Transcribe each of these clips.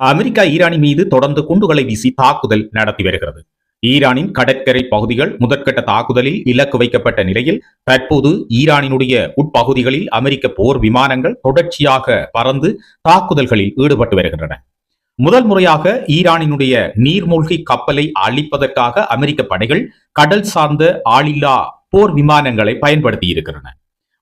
America ஈரானின் மீது தொடர்ந்து குண்டுகளை வீசி தாக்குதல் நடத்தி வருகிறது. ஈரானின் கடற்கரை பகுதிகள் முதற்கட்ட தாக்குதலில் இலக்கு வைக்கப்பட்ட நிலையில் தற்போது ஈரானினுடைய உட்பகுதிகளில் அமெரிக்க போர் விமானங்கள் தொடர்ச்சியாக பறந்து தாக்குதல்களில் ஈடுபட்டு வருகின்றன. முதல் முறையாக ஈரானினுடைய நீர்மூழ்கி கப்பலை அழிப்பதற்காக அமெரிக்க படைகள் கடல் சார்ந்த ஆளில்லா போர் விமானங்களை பயன்படுத்தி இருக்கின்றன.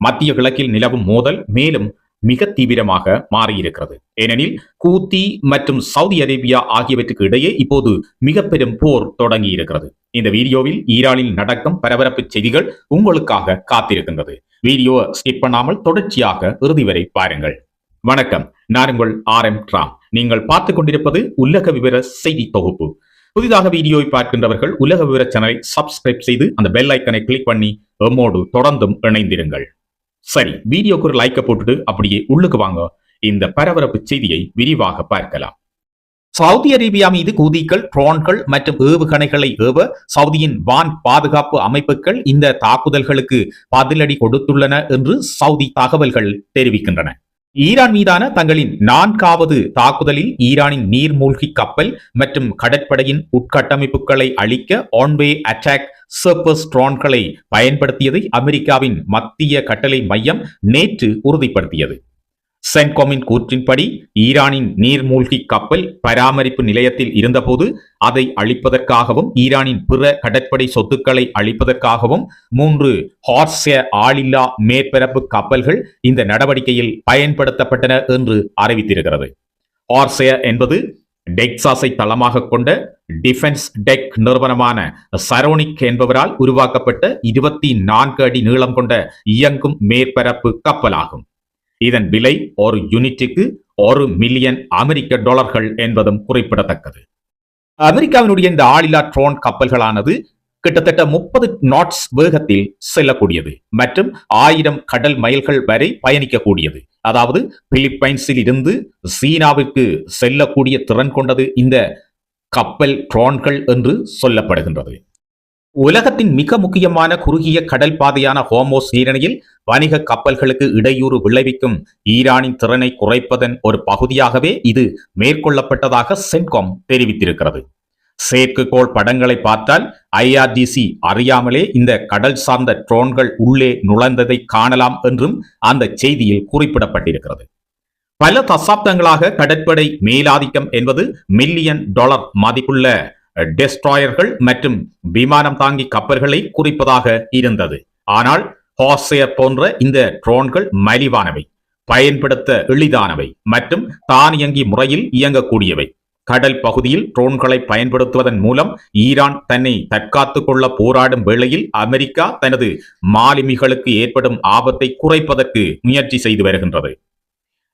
மத்திய கிழக்கில் நிலவும் மோதல் மேலும் மிக தீவிரமாக மாறியிருக்கிறது. ஏனெனில் கூத்தி மற்றும் சவுதி அரேபியா ஆகியவற்றுக்கு இடையே இப்போது மிக பெரும் போர் தொடங்கி இருக்கிறது. இந்த வீடியோவில் ஈரானில் நடக்கும் பரபரப்பு செய்திகள் உங்களுக்காக காத்திருக்கின்றது. வீடியோ ஸ்கிப் பண்ணாமல் தொடர்ச்சியாக இறுதி வரை பாருங்கள். வணக்கம், நான் உங்கள் RM ராம். நீங்கள் பார்த்துக் கொண்டிருப்பது உலக விவர செய்தி தொகுப்பு. புதிதாக வீடியோவை பார்க்கின்றவர்கள் உலக விவர சேனலை சப்ஸ்கிரைப் செய்து அந்த பெல் ஐக்கனை கிளிக் பண்ணி எம்மோடு தொடர்ந்தும் இணைந்திருங்கள். சரி, வீடியோக்கு ஒரு லைக்கை போட்டுட்டு அப்படியே உள்ளுக்கு வாங்க. இந்த பரபரப்பு செய்தியை விரிவாக பார்க்கலாம். சவுதி அரேபியா மீது கூதிகள், ட்ரோன்கள் மற்றும் ஏவுகணைகளை ஏவ சவுதியின் வான் பாதுகாப்பு அமைப்புகள் இந்த தாக்குதல்களுக்கு பதிலடி கொடுத்துள்ளன என்று சவுதி தகவல்கள் தெரிவிக்கின்றன. ஈரான் மீதான தங்களின் 4வது தாக்குதலில் ஈரானின் நீர்மூழ்கி கப்பல் மற்றும் கடற்படையின் உட்கட்டமைப்புகளை அழிக்க ஆன்வே அட்டாக் சர்பஸ் ட்ரோன்களை பயன்படுத்தியதை அமெரிக்காவின் மத்திய கட்டளை மையம் நேற்று உறுதிப்படுத்தியது. சென்காமின் கூற்றின்படி ஈரானின் நீர்மூழ்கி கப்பல் பராமரிப்பு நிலையத்தில் இருந்தபோது அதை அழிப்பதற்காகவும் ஈரானின் பிற கடற்படை சொத்துக்களை அழிப்பதற்காகவும் 3 ஹார்ஸ்ய ஆளில்லா மேற்பரப்பு கப்பல்கள் இந்த நடவடிக்கையில் பயன்படுத்தப்பட்டன என்று அறிவித்திருக்கிறது. ஹார்ஸ்ய என்பது டெக்சாஸை தளமாக கொண்ட டிஃபென்ஸ் டெக் நிறுவனமான சரோனிக் என்பவரால் உருவாக்கப்பட்ட 24 அடி நீளம் கொண்ட இயங்கும் மேற்பரப்பு கப்பலாகும். இதன் விலை ஒரு யூனிட்டுக்கு $1 மில்லியன் என்பதும் குறிப்பிடத்தக்கது. அமெரிக்காவினுடைய இந்த ஆளில்லா ட்ரோன் கப்பல்களானது கிட்டத்தட்ட 30 நாட்ஸ் வேகத்தில் செல்லக்கூடியது மற்றும் 1000 கடல் மைல்கள் வரை பயணிக்கக்கூடியது. அதாவது பிலிப்பைன்ஸில் இருந்து சீனாவிற்கு செல்லக்கூடிய திறன் கொண்டது இந்த கப்பல் ட்ரோன்கள் என்று சொல்லப்படுகின்றது. உலகத்தின் மிக முக்கியமான குறுகிய கடல் பாதையான ஹோர்முஸ் நீரிணையில் வணிக கப்பல்களுக்கு இடையூறு விளைவிக்கும் ஈரானின் திறனை குறைப்பதன் ஒரு பகுதியாகவே இது மேற்கொள்ளப்பட்டதாக சென்காம் தெரிவித்திருக்கிறது. செயற்கைக்கோள் படங்களை பார்த்தால் IRGC அறியாமலே இந்த கடல் சார்ந்த ட்ரோன்கள் உள்ளே நுழைந்ததை காணலாம் என்றும் அந்த செய்தியில் குறிப்பிடப்பட்டிருக்கிறது. பல தசாப்தங்களாக கடற்படை மேலாதிக்கம் என்பது $1 மில்லியன் மதிப்புள்ள டெஸ்ட்ராயர்கள் மற்றும் விமானம் தாங்கி கப்பல்களை குறிப்பதாக இருந்தது. ஆனால் ஹார்ஸ்ய போன்ற இந்த ட்ரோன்கள் மலிவானவை, பயன்படுத்த எளிதானவை மற்றும் தானியங்கி முறையில் இயங்கக்கூடியவை. கடல் பகுதியில் ட்ரோன்களை பயன்படுத்துவதன் மூலம் ஈரான் தன்னை தற்காத்துக் கொள்ள போராடும் வேளையில் அமெரிக்கா தனது மாலுமிகளுக்கு ஏற்படும் ஆபத்தை குறைப்பதற்கு முயற்சி செய்து வருகின்றது.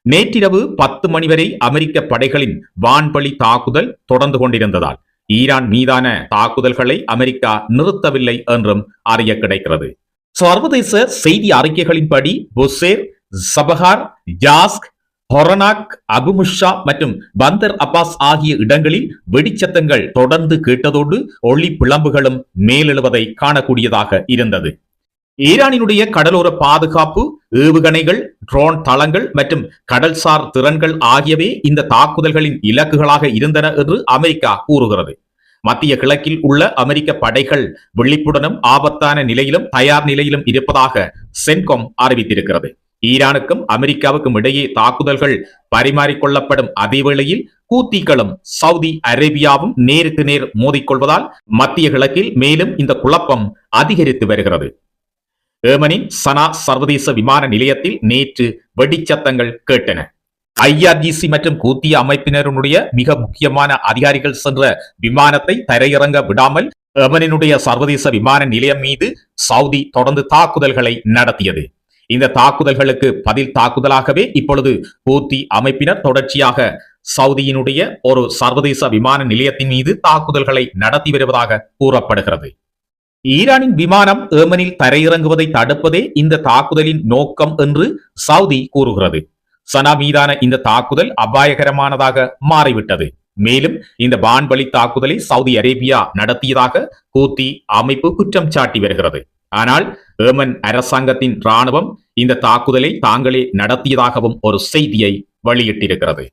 நேற்றிரவு 10 மணி வரை அமெரிக்க படைகளின் வான்வழி தாக்குதல் தொடர்ந்து கொண்டிருந்ததால் ஈரான் மீதான தாக்குதல்களை அமெரிக்கா நிறுத்தவில்லை என்றும் அறிய கிடைக்கிறது. சர்வதேச செய்தி அறிக்கைகளின்படி புசேர், சபஹார், ஜாஸ்க், ஹொரனாக், அபுமுஷா மற்றும் பந்தர் அப்பாஸ் ஆகிய இடங்களில் வெடிச்சத்தங்கள் தொடர்ந்து கேட்டதோடு ஒளி பிளம்புகளும் மேலெழுவதை காணக்கூடியதாக இருந்தது. ஈரானினுடைய கடலோர பாதுகாப்பு, ஏவுகணைகள், ட்ரோன் தளங்கள் மற்றும் கடல்சார் திறன்கள் ஆகியவை இந்த தாக்குதல்களின் இலக்குகளாக இருந்தன என்று அமெரிக்கா கூறுகிறது. மத்திய கிழக்கில் உள்ள அமெரிக்க படைகள் விழிப்புடனும் ஆபத்தான நிலையிலும் தயார் நிலையிலும் இருப்பதாக சென்காம் அறிவித்திருக்கிறது. ஈரானுக்கும் அமெரிக்காவுக்கும் இடையே தாக்குதல்கள் பரிமாறிக்கொள்ளப்படும் அதேவேளையில் கூத்திகளும் சவுதி அரேபியாவும் நேருக்கு நேர் மோதிக்கொள்வதால் மத்திய கிழக்கில் மேலும் இந்த குழப்பம் அதிகரித்து வருகிறது. ஏமனின் சனா சர்வதேச விமான நிலையத்தில் நேற்று வெடிச்சத்தங்கள் கேட்டன. IRGC மற்றும் கூத்திய அமைப்பினருடைய மிக முக்கியமான அதிகாரிகள் சென்ற விமானத்தை தரையிறங்க விடாமல் ஏமனினுடைய சர்வதேச விமான நிலையம் மீது சவுதி தொடர்ந்து தாக்குதல்களை நடத்தியது. இந்த தாக்குதல்களுக்கு பதில் தாக்குதலாகவே இப்பொழுது கூத்தி அமைப்பினர் தொடர்ச்சியாக சவுதியினுடைய ஒரு சர்வதேச விமான நிலையத்தின் மீது தாக்குதல்களை நடத்தி வருவதாக கூறப்படுகிறது. ஈரானின் விமானம் ஏமனில் தரையிறங்குவதை தடுப்பதே இந்த தாக்குதலின் நோக்கம் என்று சவுதி கூறுகிறது. சனா மீதான இந்த தாக்குதல் அபாயகரமானதாக மாறிவிட்டது. மேலும் இந்த வான்வழி தாக்குதலை சவுதி அரேபியா நடத்தியதாக கூத்தி அமைப்பு குற்றம் சாட்டி வருகிறது. ஆனால் ஏமன் அரசாங்கத்தின் ராணுவம் இந்த தாக்குதலை தாங்களே நடத்தியதாகவும் ஒரு செய்தியை வெளியிட்டிருக்கிறது.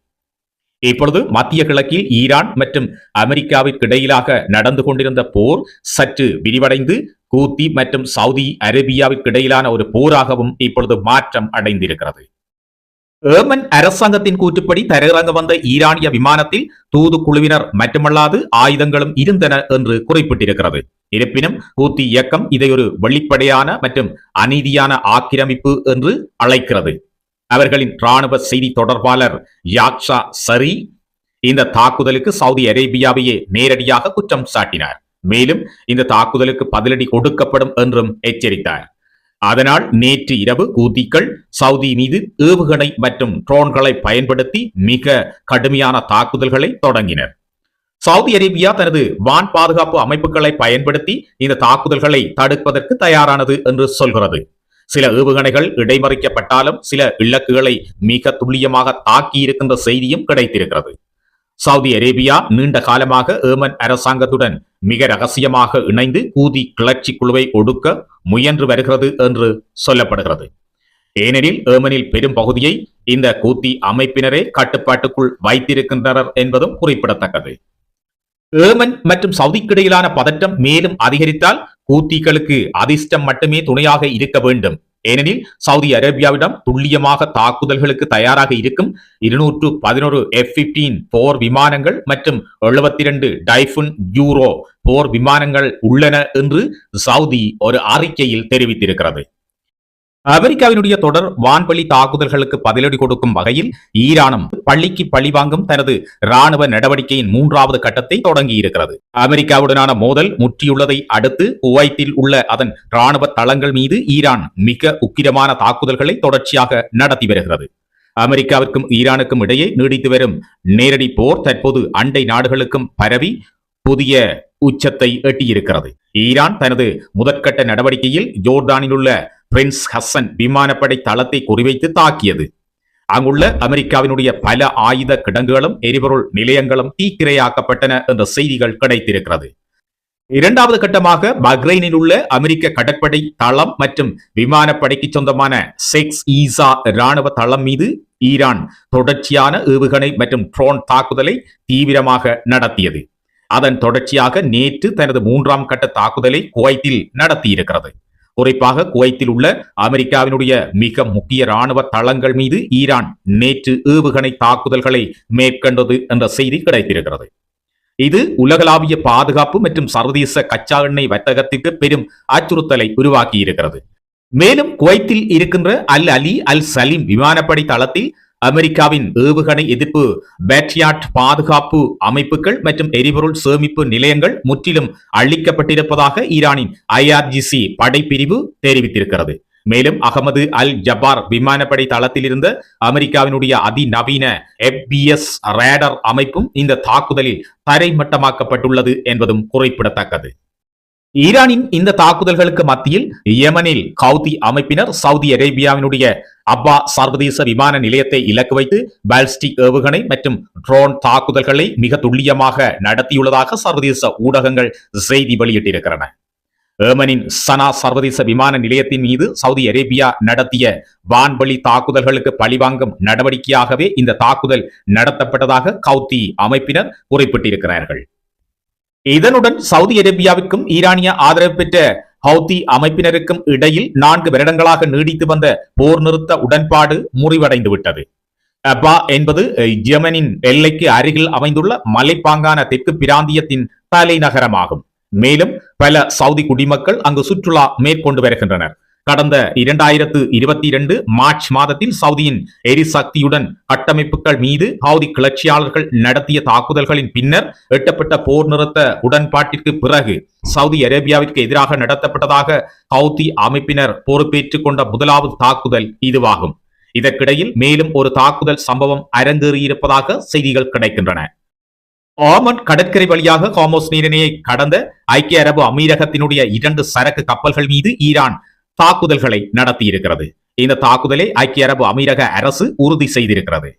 இப்பொழுது மத்திய கிழக்கில் ஈரான் மற்றும் அமெரிக்காவிற்கு இடையிலாக நடந்து கொண்டிருந்த போர் சற்று விரிவடைந்து கூத்தி மற்றும் சவுதி அரேபியாவிற்கு இடையிலான ஒரு போராகவும் இப்பொழுது மாற்றம் அடைந்திருக்கிறது. ஏமன் அரசாங்கத்தின் கூற்றுப்படி தரையிறங்க வந்த ஈரானிய விமானத்தில் தூதுக்குழுவினர் மட்டுமல்லாது ஆயுதங்களும் இருந்தன என்று குறிப்பிட்டிருக்கிறது. இருப்பினும் ஹூத்தி இயக்கம் இதை ஒரு வெளிப்படையான மற்றும் அநீதியான ஆக்கிரமிப்பு என்று அழைக்கிறது. அவர்களின் ராணுவ செய்தி தொடர்பாளர் யாக்ஷா சரி இந்த தாக்குதலுக்கு சவுதி அரேபியாவையே நேரடியாக குற்றம் சாட்டினார். மேலும் இந்த தாக்குதலுக்கு பதிலடி கொடுக்கப்படும் என்றும் எச்சரித்தார். அதனால் நேற்று இரவு ஹூத்திகள் சவுதி மீது ஏவுகணை மற்றும் ட்ரோன்களை பயன்படுத்தி மிக கடுமையான தாக்குதல்களை தொடங்கினர். சவுதி அரேபியா தனது வான் பாதுகாப்பு அமைப்புகளை பயன்படுத்தி இந்த தாக்குதல்களை தடுப்பதற்கு தயாரானது என்று சொல்கிறது. சில ஏவுகணைகள் இடைமறிக்கப்பட்டாலும் சில இலக்குகளை மிக துல்லியமாக தாக்கி இருக்கின்ற செய்தியும் கிடைத்திருக்கிறது. சவுதி அரேபியா நீண்ட காலமாக ஏமன் அரசாங்கத்துடன் மிக ரகசியமாக இணைந்து ஹூதி கிளர்ச்சி குழுவை ஒடுக்க முயன்று வருகிறது என்று சொல்லப்படுகிறது. ஏனெனில் ஏமனில் பெரும் பகுதியை இந்த ஹூத்தி அமைப்பினரே கட்டுப்பாட்டுக்குள் வைத்திருக்கின்றனர் என்பதும் குறிப்பிடத்தக்கது. ஏமன் மற்றும் சவுதிக்கு இடையிலான பதற்றம் மேலும் அதிகரித்தால் ஹூத்திகளுக்கு அதிர்ஷ்டம் மட்டுமே துணையாக இருக்க வேண்டும். ஏனெனில் சவுதி அரேபியாவிடம் துல்லியமாக தாக்குதல்களுக்கு தயாராக இருக்கும் 211 F-15 போர் விமானங்கள் மற்றும் 72 டைஃபூன் யூரோ போர் விமானங்கள் உள்ளன என்று சவுதி ஒரு அறிக்கையில் தெரிவித்திருக்கிறது. அமெரிக்காவினுடைய தொடர் வான்வழி தாக்குதல்களுக்கு பதிலடி கொடுக்கும் வகையில் ஈரானும் பள்ளிக்கு பழிவாங்கும் தனது ராணுவ நடவடிக்கையின் 3வது கட்டத்தை தொடங்கி இருக்கிறது. அமெரிக்காவுடனான மோதல் முற்றியுள்ளதை அடுத்து குவைத்தில் உள்ள அதன் ராணுவ தளங்கள் மீது ஈரான் மிக உக்கிரமான தாக்குதல்களை தொடர்ச்சியாக நடத்தி வருகிறது. அமெரிக்காவிற்கும் ஈரானுக்கும் இடையே நீடித்து வரும் நேரடி போர் தற்போது அண்டை நாடுகளுக்கும் பரவி புதிய உச்சத்தை எட்டியிருக்கிறது. ஈரான் தனது முதற்கட்ட நடவடிக்கையில் ஜோர்டானில் உள்ள பிரின்ஸ் ஹசன் விமானப்படை தளத்தை குறிவைத்து தாக்கியது. அங்குள்ள அமெரிக்காவினுடைய பல ஆயுத கிடங்குகளும் எரிபொருள் நிலையங்களும் தீக்கிரையாக்கப்பட்டன என்ற செய்திகள் கிடைத்திருக்கிறது. 2வது கட்டமாக பஹ்ரைனில் உள்ள அமெரிக்க கடற்படை தளம் மற்றும் விமானப்படைக்கு சொந்தமான செக்ஸ் ஈசா ராணுவ தளம் மீது ஈரான் தொடர்ச்சியான ஏவுகணை மற்றும் ட்ரோன் தாக்குதலை தீவிரமாக நடத்தியது. அதன் தொடர்ச்சியாக நேற்று தனது 3ஆம் கட்ட தாக்குதலை குவைத்தில் நடத்தியிருக்கிறது. குறிப்பாக குவைத்தில் உள்ள அமெரிக்காவினுடைய மிக முக்கிய ராணுவ தளங்கள் மீது ஈரான் நேற்று ஏவுகணை தாக்குதல்களை மேற்கொண்டது என்ற செய்தி கிடைத்திருக்கிறது. இது உலகளாவிய பாதுகாப்பு மற்றும் சர்வதேச கச்சா எண்ணெய் வர்த்தகத்திற்கு பெரும் அச்சுறுத்தலை உருவாக்கி இருக்கிறது. மேலும் குவைத்தில் இருக்கின்ற அல் அலி அல் சலீம் விமானப்படை தளத்தில் அமெரிக்காவின் ஏவுகணை எதிர்ப்பு பேட்ரியாட் பாதுகாப்பு அமைப்புகள் மற்றும் எரிபொருள் சேமிப்பு நிலையங்கள் முற்றிலும் அழிக்கப்பட்டிருப்பதாக ஈரானின் IRGC படைப்பிரிவு தெரிவித்திருக்கிறது. மேலும் அகமது அல் ஜபார் விமானப்படை தளத்தில் இருந்த அமெரிக்காவினுடைய அதிநவீன FBS ரேடர் அமைப்பும் இந்த தாக்குதலில் தரைமட்டமாக்கப்பட்டுள்ளது என்பதும் குறிப்பிடத்தக்கது. ஈரானின் இந்த தாக்குதல்களுக்கு மத்தியில் யெமனில் ஹவுதி அமைப்பினர் சவுதி அரேபியாவினுடைய அப்பா சர்வதேச விமான நிலையத்தை இலக்கு வைத்து பாலிஸ்டிக் ஏவுகணை மற்றும் ட்ரோன் தாக்குதல்களை மிக துல்லியமாக நடத்தியுள்ளதாக சர்வதேச ஊடகங்கள் செய்தி வெளியிட்டிருக்கின்றன. ஏமனின் சனா சர்வதேச விமான நிலையத்தின் மீது சவுதி அரேபியா நடத்திய வான்வழி தாக்குதல்களுக்கு பழிவாங்கும் நடவடிக்கையாகவே இந்த தாக்குதல் நடத்தப்பட்டதாக ஹவுதி அமைப்பினர் குறிப்பிட்டிருக்கிறார்கள். இதனுடன் சவுதி அரேபியாவிற்கும் ஈரானிய ஆதரவு பெற்ற ஹவுதி அமைப்பினருக்கும் இடையில் 4 வருடங்களாக நீடித்து வந்த போர் நிறுத்த உடன்பாடு முறிவடைந்து விட்டது. அப்பா என்பது யெமனின் எல்லைக்கு அருகில் அமைந்துள்ள மலைப்பாங்கான தெற்கு பிராந்தியத்தின் தலைநகரமாகும். மேலும் பல சவுதி குடிமக்கள் அங்கு சுற்றுலா மேற்கொண்டு வருகின்றனர். கடந்த 2022 மார்ச் மாதத்தில் சவுதியின் எரிசக்தியுடன் கட்டமைப்புகள் மீது ஹவுதி கிளர்ச்சியாளர்கள் நடத்திய தாக்குதல்களின் பின்னர் எட்டப்பட்ட போர் நிறுத்த உடன்பாட்டிற்கு பிறகு சவுதி அரேபியாவிற்கு எதிராக நடத்தப்பட்டதாக ஹவுதி அமைப்பினர் பொறுப்பேற்றுக் கொண்ட 1வது தாக்குதல் இதுவாகும். இதற்கிடையில் மேலும் ஒரு தாக்குதல் சம்பவம் அரங்கேறியிருப்பதாக செய்திகள் கிடைக்கின்றன. ஓமன் கடற்கரை வழியாக ஹார்மஸ் நீரிணையை கடந்த ஐக்கிய அரபு அமீரகத்தினுடைய 2 சரக்கு கப்பல்கள் மீது ஈரான் தாக்குதல்களை நடத்தியிருக்கிறது. இந்த தாக்குதலை ஐக்கிய அரபு அமீரக அரசு உறுதி செய்திருக்கிறது.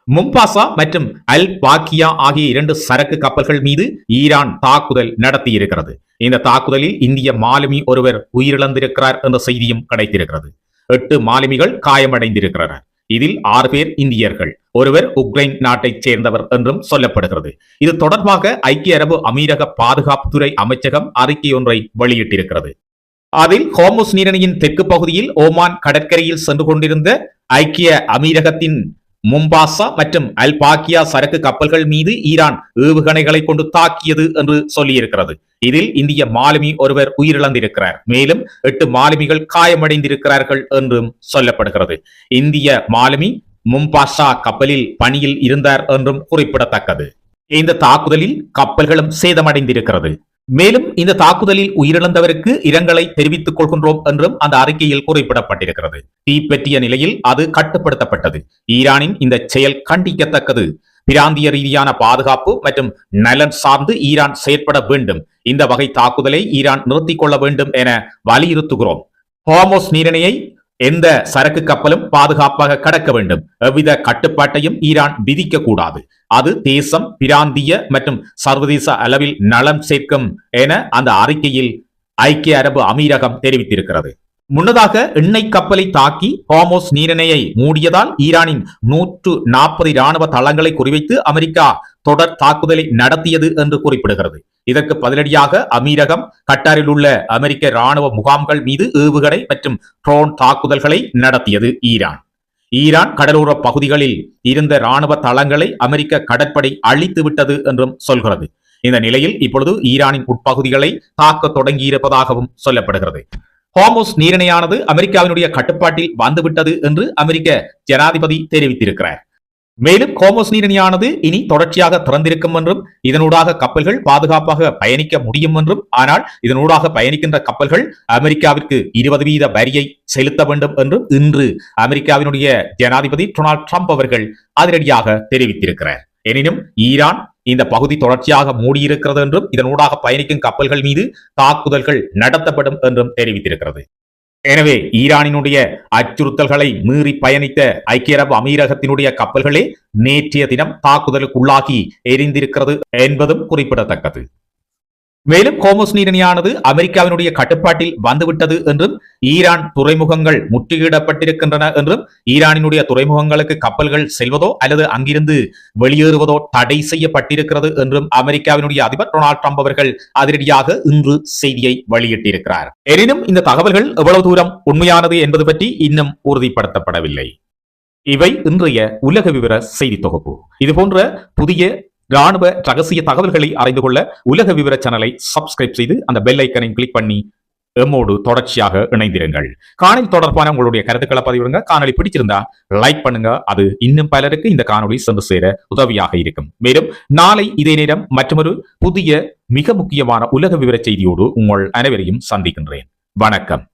மும்பாசா மற்றும் அல் பாக்கியா ஆகிய 2 சரக்கு கப்பல்கள் மீது ஈரான் தாக்குதல் நடத்தியிருக்கிறது. இந்த தாக்குதலில் இந்திய மாலுமி ஒருவர் உயிரிழந்திருக்கிறார் என்ற செய்தியும் கிடைத்திருக்கிறது. 8 மாலுமிகள் காயமடைந்திருக்கிறார். இதில் 6 பேர் இந்தியர்கள், ஒருவர் உக்ரைன் நாட்டைச் சேர்ந்தவர் என்றும் சொல்லப்படுகிறது. இது தொடர்பாக ஐக்கிய அரபு அமீரக பாதுகாப்புத்துறை அமைச்சகம் அறிக்கை ஒன்றை வெளியிட்டிருக்கிறது. அதில் ஹோர்முஸ் நீரிணையின் தெற்கு பகுதியில் ஓமான் கடற்கரையில் சென்று கொண்டிருந்த ஐக்கிய அமீரகத்தின் மும்பாசா மற்றும் அல் பாக்கியா சரக்கு கப்பல்கள் மீது ஈரான் ஏவுகணைகளை கொண்டு தாக்கியது என்று சொல்லியிருக்கிறது. இதில் இந்திய மாலுமி ஒருவர் உயிரிழந்திருக்கிறார், மேலும் 8 மாலுமிகள் காயமடைந்திருக்கிறார்கள் என்றும் சொல்லப்படுகிறது. இந்திய மாலுமி மும்பாசா கப்பலில் பணியில் இருந்தார் என்றும் குறிப்பிடத்தக்கது. இந்த தாக்குதலில் கப்பல்களும் சேதமடைந்திருக்கிறது. மேலும் இந்த தாக்குதலில் உயிரிழந்தவருக்கு இரங்கலை தெரிவித்துக் கொள்கின்றோம் என்றும் அந்த அறிக்கையில் குறிப்பிடப்பட்டிருக்கிறது. தீப்பற்றிய நிலையில் அது கட்டுப்படுத்தப்பட்டது. ஈரானின் இந்த செயல் கண்டிக்கத்தக்கது. பிராந்திய ரீதியான பாதுகாப்பு மற்றும் நலன் சார்ந்து ஈரான் செயற்பட வேண்டும். இந்த வகை தாக்குதலை ஈரான் நிறுத்திக் கொள்ள வேண்டும் என வலியுறுத்துகிறோம். ஹோர்முஸ் நீரிணையை எந்த சரக்கு கப்பலும் பாதுகாப்பாக கடக்க வேண்டும். எவ்வித கட்டுப்பாட்டையும் ஈரான் விதிக்க கூடாது. அது தேசம், பிராந்திய மற்றும் சர்வதேச அளவில் நலம் சேர்க்கும் என அந்த அறிக்கையில் ஐக்கிய அரபு அமீரகம் தெரிவித்திருக்கிறது. முன்னதாக எண்ணெய் கப்பலை தாக்கி ஹோர்முஸ் நீரிணையை மூடியதால் ஈரானின் 140 ராணுவ தளங்களை குறிவைத்து அமெரிக்கா தொடர் தாக்குதலை நடத்தியது என்று குறிப்பிடுகிறது. இதற்கு பதிலடியாக அமீரகம் கட்டாரில் உள்ள அமெரிக்க ராணுவ முகாம்கள் மீது ஏவுகணை மற்றும் ட்ரோன் தாக்குதல்களை நடத்தியது. ஈரான் கடலோர பகுதிகளில் இருந்த ராணுவ தளங்களை அமெரிக்க கடற்படை அழித்து விட்டது என்றும் சொல்கிறது. இந்த நிலையில் இப்பொழுது ஈரானின் உட்பகுதிகளை தாக்க தொடங்கியிருப்பதாகவும் சொல்லப்படுகிறது. ஹோர்முஸ் நீரிணையானது அமெரிக்காவினுடைய கட்டுப்பாட்டில் வந்துவிட்டது என்று அமெரிக்க ஜனாதிபதி தெரிவித்திருக்கிறார். மேலும் ஹோர்முஸ் நீரிணையானது இனி தொடர்ச்சியாக திறந்திருக்கும் என்றும் இதனூடாக கப்பல்கள் பாதுகாப்பாக பயணிக்க முடியும் என்றும், ஆனால் இதனூடாக பயணிக்கின்ற கப்பல்கள் அமெரிக்காவிற்கு 20% வரியை செலுத்த வேண்டும் என்றும் இன்று அமெரிக்காவினுடைய ஜனாதிபதி டொனால்ட் ட்ரம்ப் அவர்கள் அதிரடியாக தெரிவித்திருக்கிறார். எனினும் ஈரான் இந்த பகுதி தொடர்ச்சியாக மூடியிருக்கிறது என்றும் இதனூடாக பயணிக்கும் கப்பல்கள் மீது தாக்குதல்கள் நடத்தப்படும் என்றும் தெரிவித்திருக்கிறது. எனவே ஈரானினுடைய அச்சுறுத்தல்களை மீறி பயணித்த ஐக்கிய அரபு அமீரகத்தினுடைய கப்பல்களே நேற்றைய தினம் தாக்குதலுக்குள்ளாகி எரிந்திருக்கிறது என்பதும் குறிப்பிடத்தக்கது. மேலும் ஹோர்முஸ் நீரிணையானது அமெரிக்காவினுடைய கட்டுப்பாட்டில் வந்துவிட்டது என்றும், ஈரான் துறைமுகங்கள் முற்றுகையிடப்பட்டிருக்கின்றன என்றும், ஈரானினுடைய துறைமுகங்களுக்கு கப்பல்கள் செல்வதோ அல்லது அங்கிருந்து வெளியேறுவதோ தடை செய்யப்பட்டிருக்கிறது என்றும் அமெரிக்காவினுடைய அதிபர் டொனால்ட் ட்ரம்ப் அவர்கள் அதிரடியாக இன்று செய்தியை வெளியிட்டிருக்கிறார். எனினும் இந்த தகவல்கள் எவ்வளவு தூரம் உண்மையானது என்பது பற்றி இன்னும் உறுதிப்படுத்தப்படவில்லை. இவை இன்றைய உலக விவர செய்தி தொகுப்பு. இதுபோன்ற புதிய ராணுவ ரகசிய தகவல்களை அறிந்து கொள்ள உலக விவர சேனலை சப்ஸ்கிரைப் செய்து அந்த பெல் ஐக்கனை கிளிக் பண்ணி எம்மோடு தொடர்ச்சியாக இணைந்திருங்கள். காணொலி தொடர்பான உங்களுடைய கருத்துக்களை பதிவிடுங்க. காணொலி பிடிச்சிருந்தா லைக் பண்ணுங்க. அது இன்னும் பலருக்கு இந்த காணொலி சென்று சேர உதவியாக இருக்கும். மேலும் நாளை இதே நேரம் மற்றொரு புதிய மிக முக்கியமான உலக விவர செய்தியோடு உங்கள் அனைவரையும் சந்திக்கின்றேன். வணக்கம்.